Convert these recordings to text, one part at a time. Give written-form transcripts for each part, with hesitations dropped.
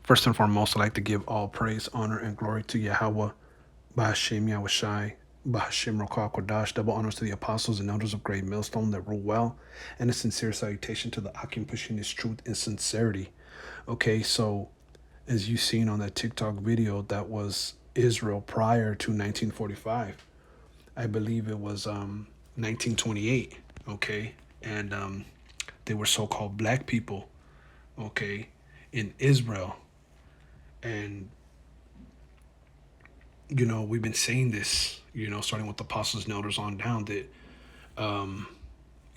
First and foremost, I'd like to give all praise, honor, and glory to Yahweh, Bahashim Yahushai, Bahashim Rokah Kodash, double honors to the apostles and elders of Great Millstone that rule well, and a sincere salutation to the Akim pushing his truth and sincerity. Okay, so as you seen on that TikTok video, that was Israel prior to 1945. I believe it was 1928. Okay, and they were so-called black people. Okay, in Israel, and we've been saying this, starting with the apostles and elders on down, that those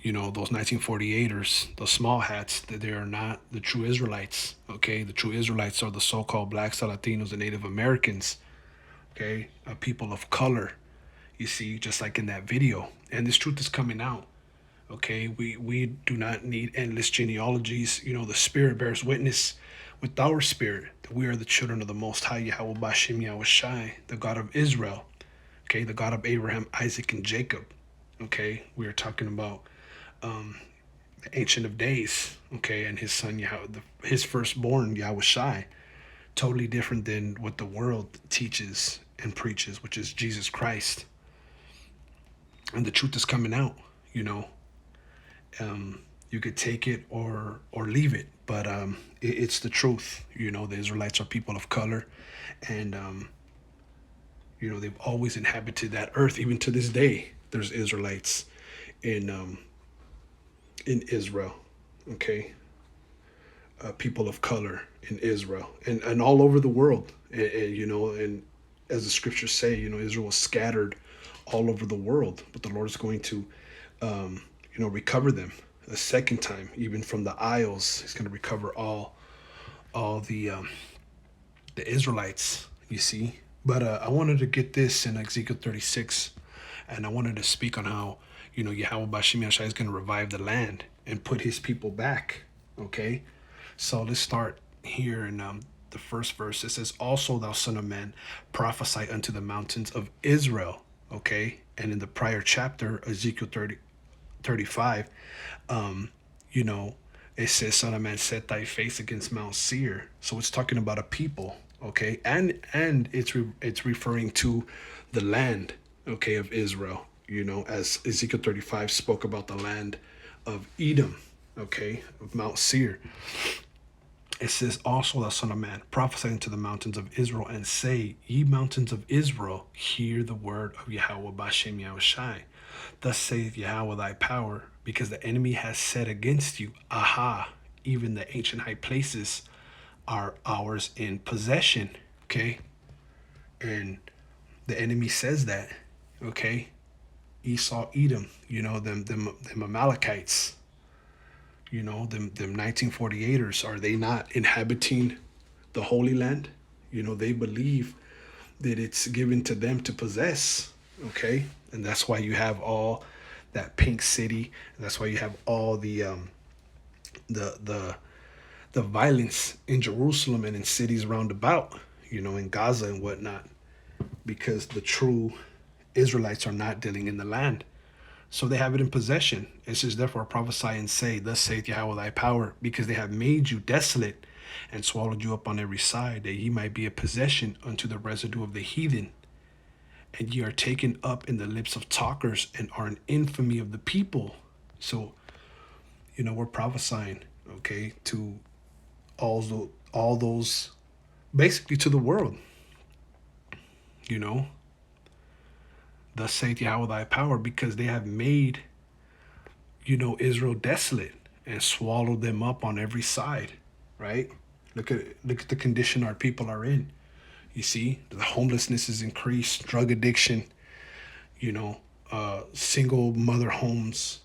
1948ers, the small hats, that they are not the true Israelites. Okay, the true Israelites are the so-called blacks, Latinos, and Native Americans. Okay, people of color. You see, just like in that video, and this truth is coming out. Okay, we do not need endless genealogies. The Spirit bears witness with our spirit that we are the children of the Most High Yahweh Bashim Yahushai, the God of Israel. Okay, the God of Abraham, Isaac, and Jacob. Okay, we are talking about the Ancient of Days. Okay, and his son Yahweh, his firstborn Yahushai. Totally different than what the world teaches and preaches, which is Jesus Christ. And the truth is coming out. You could take it or leave it, but it's the truth. The Israelites are people of color, and they've always inhabited that earth. Even to this day, there's Israelites in Israel. Okay, people of color in Israel and all over the world, and as the scriptures say, Israel was scattered all over the world, but the Lord is going to recover them a second time, even from the isles. He's going to recover all the Israelites, you see. But I wanted to get this in Ezekiel 36, and I wanted to speak on how Yahweh Bashim Yashai is going to revive the land and put his people back. Okay, so let's start here in the first verse. It says, "Also, thou son of man, prophesy unto the mountains of Israel." Okay, and in the prior chapter, Ezekiel 35, it says, "Son of man, set thy face against Mount Seir." So it's talking about a people, okay, and it's referring to the land, okay, of Israel. As Ezekiel 35 spoke about the land of Edom, okay, of Mount Seir. It says, "Also, thou son of man, prophesy unto the mountains of Israel, and say, Ye mountains of Israel, hear the word of Yahweh Bashem Yahushai. Thus saith Yahweh thy power, because the enemy has said against you, Aha, even the ancient high places are ours in possession." Okay, and the enemy says that. Okay, Esau, Edom, them Amalekites. them 1948ers, are they not inhabiting the Holy Land? They believe that it's given to them to possess. Okay, and that's why you have all that pink city. That's why you have all the the the violence in Jerusalem and in cities round about. In Gaza and whatnot, because the true Israelites are not dealing in the land. So they have it in possession. It says, therefore prophesy and say, thus saith Yahweh thy power, because they have made you desolate and swallowed you up on every side, that ye might be a possession unto the residue of the heathen. And ye are taken up in the lips of talkers and are an infamy of the people. So, we're prophesying, okay, to all those, basically to the world, you know. Thus saith Yahweh thy power, because they have made, Israel desolate and swallowed them up on every side, right? Look at the condition our people are in. You see, the homelessness is increased, drug addiction, single mother homes,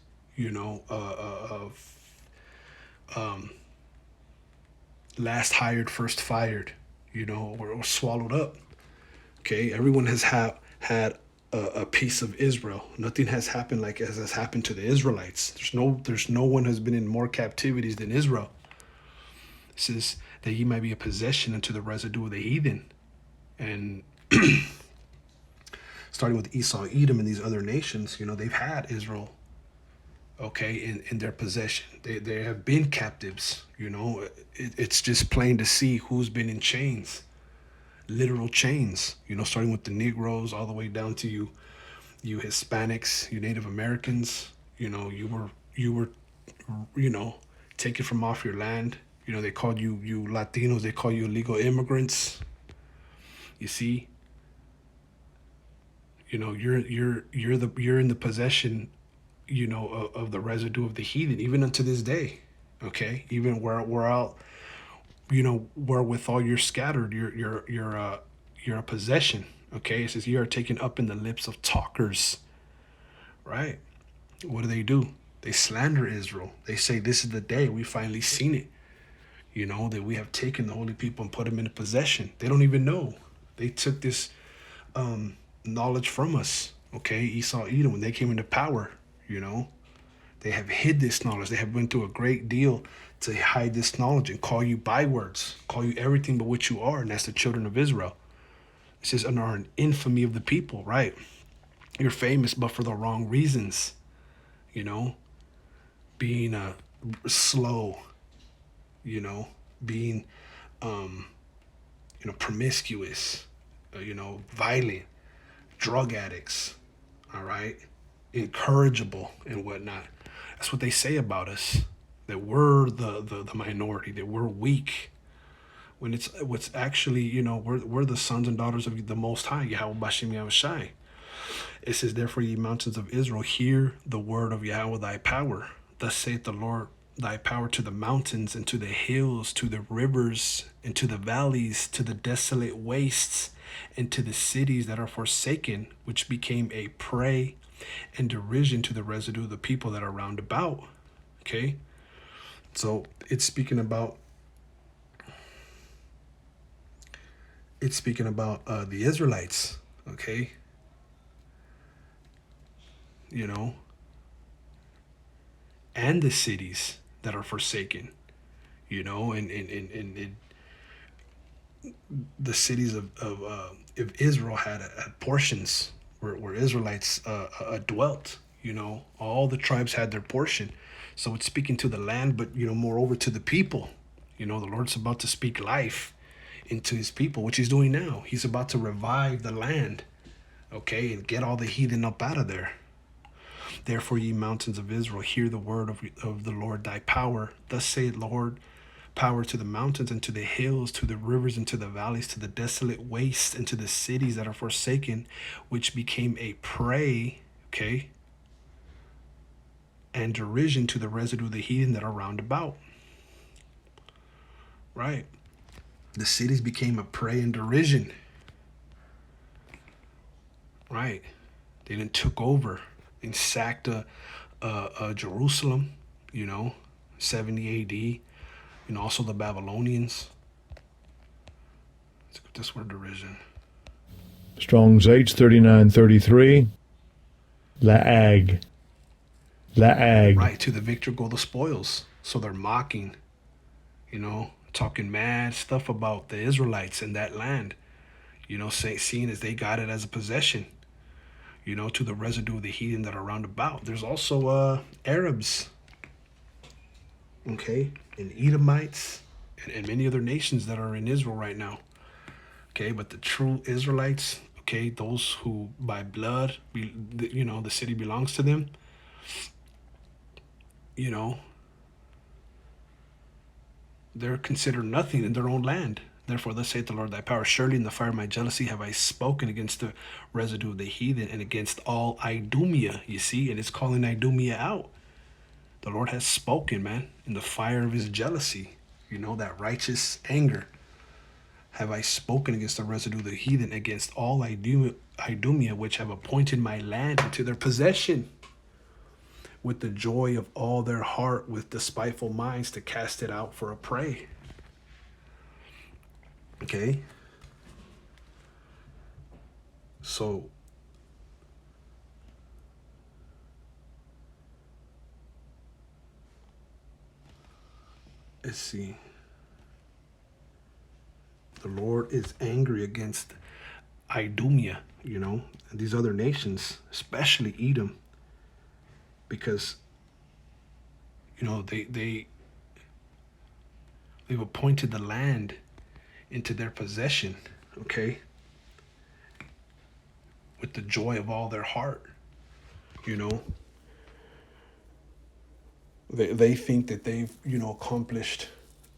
last hired, first fired, were swallowed up. Okay, everyone has had a piece of Israel. Nothing has happened like as has happened to the Israelites. There's no one has been in more captivities than Israel. It says that ye might be a possession unto the residue of the heathen. And starting with Esau, Edom, and these other nations, they've had Israel, okay, in their possession. They have been captives. It's just plain to see who's been in chains, literal chains. Starting with the Negroes all the way down to you Hispanics, you Native Americans. You were taken from off your land. They called you Latinos. They call you illegal immigrants. You see, you're in the possession, of the residue of the heathen, even unto this day. Okay, even where we're out, wherewithal you're scattered, you're a possession. Okay, it says you are taken up in the lips of talkers. Right? What do? They slander Israel. They say this is the day we finally seen it. That we have taken the holy people and put them into possession. They don't even know. They took this knowledge from us. Okay, Esau, Edom, when they came into power, they have hid this knowledge. They have went through a great deal to hide this knowledge and call you bywords, call you everything but what you are, and that's the children of Israel. It says, and are an infamy of the people, right? You're famous, but for the wrong reasons, being slow, being, promiscuous, violent, drug addicts, all right, incorrigible and whatnot. That's what they say about us, that we're the minority, that we're weak. When it's what's actually, we're the sons and daughters of the Most High, Yahweh Bashim Yahushai. It says, therefore, ye mountains of Israel, hear the word of Yahweh thy power. Thus saith the Lord thy power to the mountains and to the hills, to the rivers and to the valleys, to the desolate wastes and to the cities that are forsaken, which became a prey and derision to the residue of the people that are round about. Okay? So it's speaking about the Israelites, okay? And the cities that are forsaken, and the cities of Israel had portions where Israelites dwelt. All the tribes had their portion. So it's speaking to the land, but moreover to the people. The Lord's about to speak life into his people, which he's doing now. He's about to revive the land, okay, and get all the heathen up out of there. Therefore, ye mountains of Israel, hear the word of the Lord thy power. Thus saith Lord, power to the mountains and to the hills, to the rivers and to the valleys, to the desolate wastes and to the cities that are forsaken, which became a prey, okay, and derision to the residue of the heathen that are round about. Right? The cities became a prey and derision. Right? They then took over and sacked Jerusalem, 70 AD. Also the Babylonians. Let's get this word derision. Strong's H3933. La'ag. La'ag. Right, to the victor go the spoils. So they're mocking, talking mad stuff about the Israelites in that land, seeing as they got it as a possession, to the residue of the heathen that are round about. There's also Arabs, okay, and Edomites, and many other nations that are in Israel right now. Okay, but the true Israelites, okay, those who by blood, the city belongs to them, they're considered nothing in their own land. Therefore, thus saith the Lord thy power, surely in the fire of my jealousy have I spoken against the residue of the heathen and against all Idumea, you see, and it's calling Idumea out. The Lord has spoken, man, in the fire of his jealousy, that righteous anger. Have I spoken against the residue of the heathen, against all Idumea, which have appointed my land into their possession, with the joy of all their heart, with despiteful minds to cast it out for a prey. Okay? So, let's see. The Lord is angry against Idumea, and these other nations, especially Edom, because, they've appointed the land into their possession, okay, with the joy of all their heart. They think that they've accomplished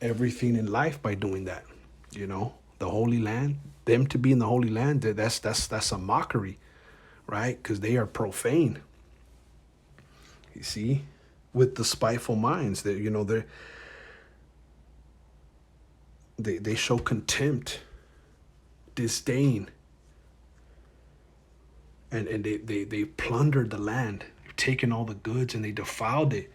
everything in life by doing that. The Holy Land, them to be in the Holy Land, that's a mockery, right? Because they are profane. You see, with the spiteful minds, that they show contempt, disdain, and they plundered the land, taken all the goods, and they defiled it.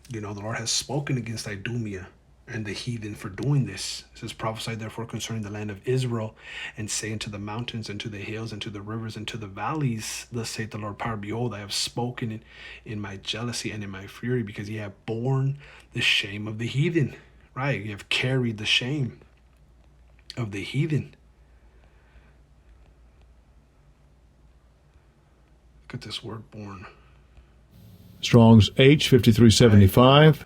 The Lord has spoken against Idumea and the heathen for doing this. It says, prophesy therefore concerning the land of Israel, and say unto the mountains, and to the hills, and to the rivers, and to the valleys, thus saith the Lord power, behold, I have spoken in my jealousy and in my fury, because ye have borne the shame of the heathen. Right, you have carried the shame of the heathen. Look at this word, born. Strong's H5375.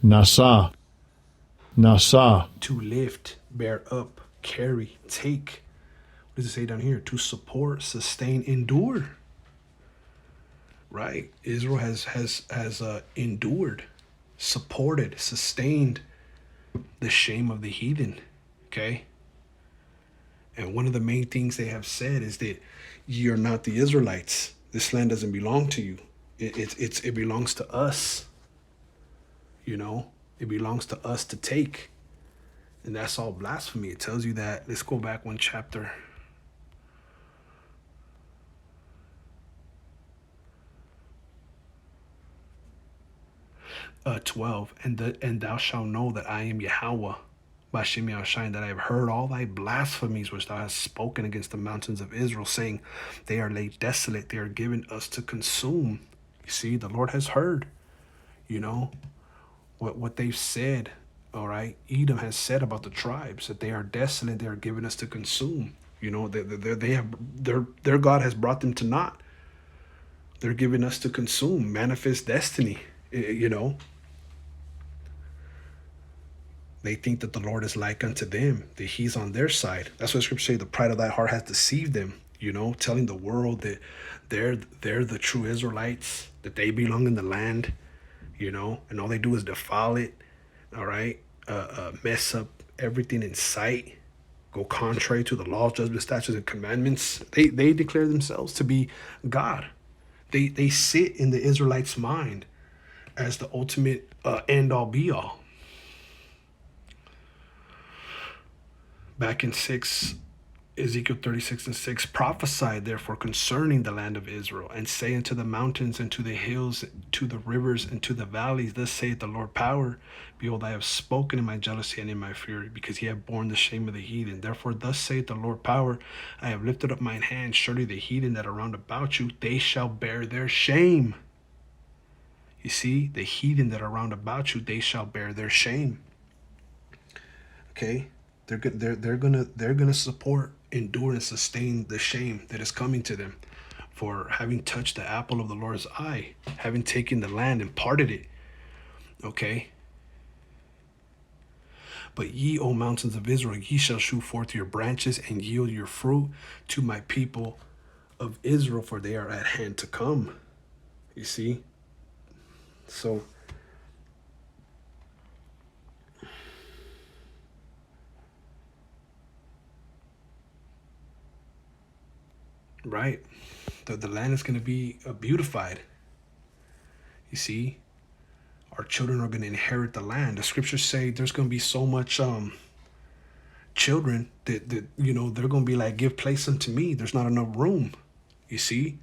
Nasa. Nasa. To lift, bear up, carry, take. What does it say down here? To support, sustain, endure. Right? Israel has endured, supported, sustained the shame of the heathen. Okay? And one of the main things they have said is that you're not the Israelites. This land doesn't belong to you. It belongs to us. It belongs to us to take. And that's all blasphemy. It tells you that. Let's go back one chapter. Uh, 12. And thou shalt know that I am Yahweh, Bashem Yahushai, that I have heard all thy blasphemies which thou hast spoken against the mountains of Israel, saying, they are laid desolate, they are given us to consume. You see, the Lord has heard, what they've said. All right, Edom has said about the tribes that they are desolate, they are given us to consume. Their God has brought them to naught. They're giving us to consume, manifest destiny. They think that the Lord is like unto them, that he's on their side. That's what scripture says, the pride of thy heart has deceived them, telling the world that they're the true Israelites, that they belong in the land, and all they do is defile it, all right, mess up everything in sight, go contrary to the laws, judgments, statutes, and commandments. They declare themselves to be God. They sit in the Israelites' mind as the ultimate end-all, be-all. Back in 6 Ezekiel 36:6, prophesy therefore concerning the land of Israel, and say unto the mountains, and to the hills, to the rivers, and to the valleys, thus saith the Lord power, behold, I have spoken in my jealousy and in my fury, because ye have borne the shame of the heathen. Therefore thus saith the Lord power, I have lifted up mine hand, surely the heathen that are round about you, they shall bear their shame. You see, the heathen that are round about you, they shall bear their shame. Okay? They're gonna support, endure, and sustain the shame that is coming to them for having touched the apple of the Lord's eye, having taken the land and parted it. Okay. But ye, O mountains of Israel, ye shall shoot forth your branches and yield your fruit to my people of Israel, for they are at hand to come. You see? So right, the land is going to be beautified. You see, our children are going to inherit the land. The scriptures say there's going to be so much children that they're going to be like, give place unto me. There's not enough room. You see,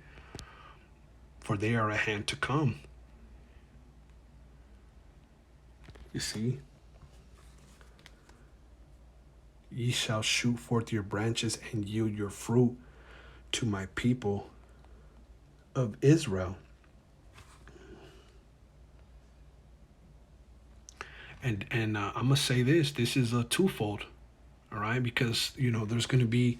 for they are at hand to come. You see, ye shall shoot forth your branches and yield your fruit to my people of Israel. And I'm gonna say this is a twofold, all right, because there's gonna be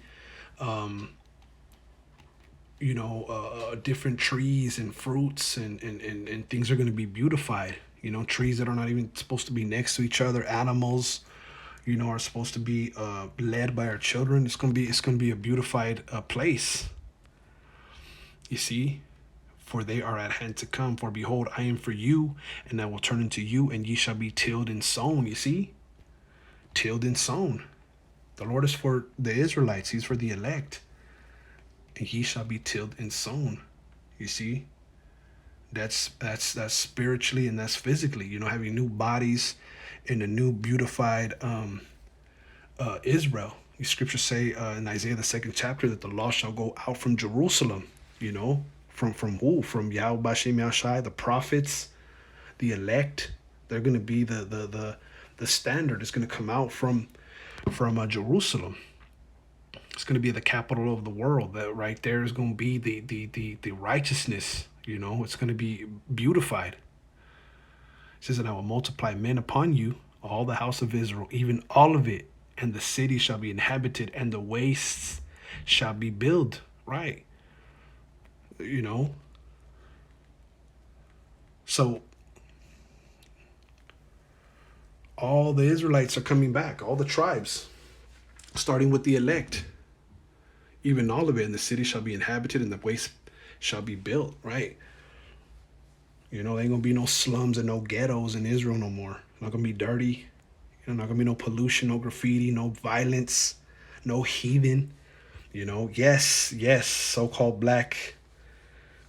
different trees and fruits and things are gonna be beautified. Trees that are not even supposed to be next to each other, animals are supposed to be led by our children. It's gonna be a beautified place. You see, for they are at hand to come. For behold, I am for you, and I will turn into you, and ye shall be tilled and sown. You see, tilled and sown. The Lord is for the Israelites. He's for the elect, and ye shall be tilled and sown. You see, that's spiritually and that's physically. Having new bodies in a new beautified Israel. The scriptures say in Isaiah the 2nd chapter that the law shall go out from Jerusalem. From who? From Yahweh Bashem Yahshai, the prophets, the elect. They're going to be the standard. Is going to come out from Jerusalem. It's going to be the capital of the world. That right there is going to be the righteousness. It's going to be beautified. It says, and I will multiply men upon you, all the house of Israel, even all of it, and the city shall be inhabited, and the wastes shall be built. Right. So all the Israelites are coming back, all the tribes, starting with the elect, even all of it, and the city shall be inhabited, and the waste shall be built. Right. There ain't gonna be no slums and no ghettos in Israel no more. Not gonna be dirty. Not gonna be no pollution, no graffiti, no violence, no heathen. Yes, so-called black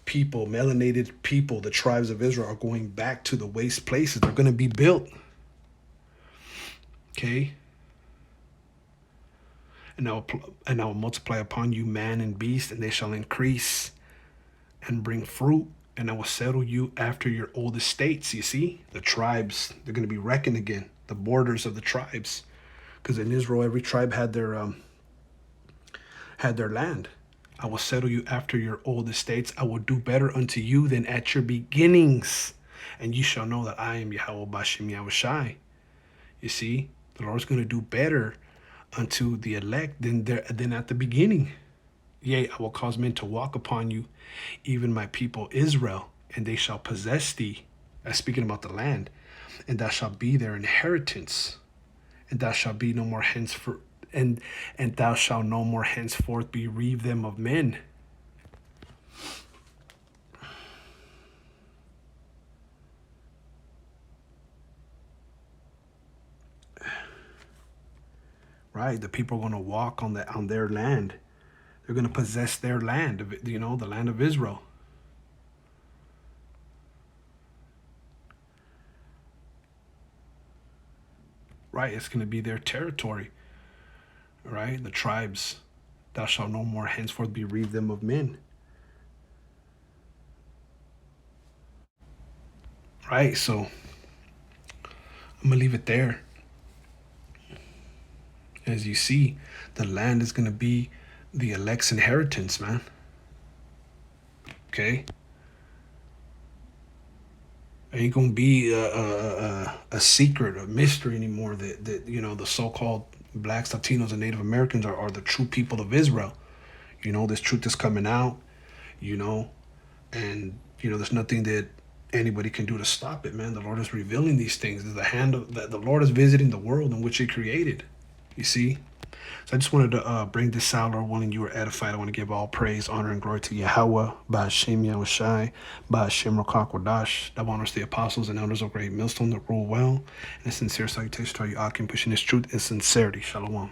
people, melanated people, the tribes of Israel are going back to the waste places. They're going to be built. Okay? And I will multiply upon you man and beast, and they shall increase and bring fruit, and I will settle you after your old estates. You see? The tribes, they're going to be reckoned again. The borders of the tribes. Because in Israel, every tribe had their land. I will settle you after your old estates. I will do better unto you than at your beginnings. And you shall know that I am Yahweh Bashem Yahushai. You see, the Lord's going to do better unto the elect than at the beginning. Yea, I will cause men to walk upon you, even my people Israel, and they shall possess thee. Speaking about the land, and thou shalt be their inheritance, and thou shalt be no more henceforth. And thou shalt no more henceforth bereave them of men. Right, the people are going to walk on their land. They're going to possess their land, the land of Israel. Right, it's going to be their territory. Right, the tribes Thou shalt no more henceforth bereave them of men. Right? So I'm going to leave it there. As you see, the land is going to be the elect's inheritance, man. Okay? Ain't going to be a secret, a mystery anymore that the so-called blacks, Latinos, and Native Americans are the true people of Israel. This truth is coming out, and, there's nothing that anybody can do to stop it, man. The Lord is revealing these things. The hand of the Lord is visiting the world in which He created. You see? So I just wanted to bring this out, Lord willing, you were edified. I want to give all praise, honor, and glory to Yahweh, Ba'ashem Yahushai, Ba'ashem Rakakwadash. That honors the apostles and elders of Great Millstone that rule well. And a sincere salutation to all you Akim pushing this truth in sincerity. Shalom.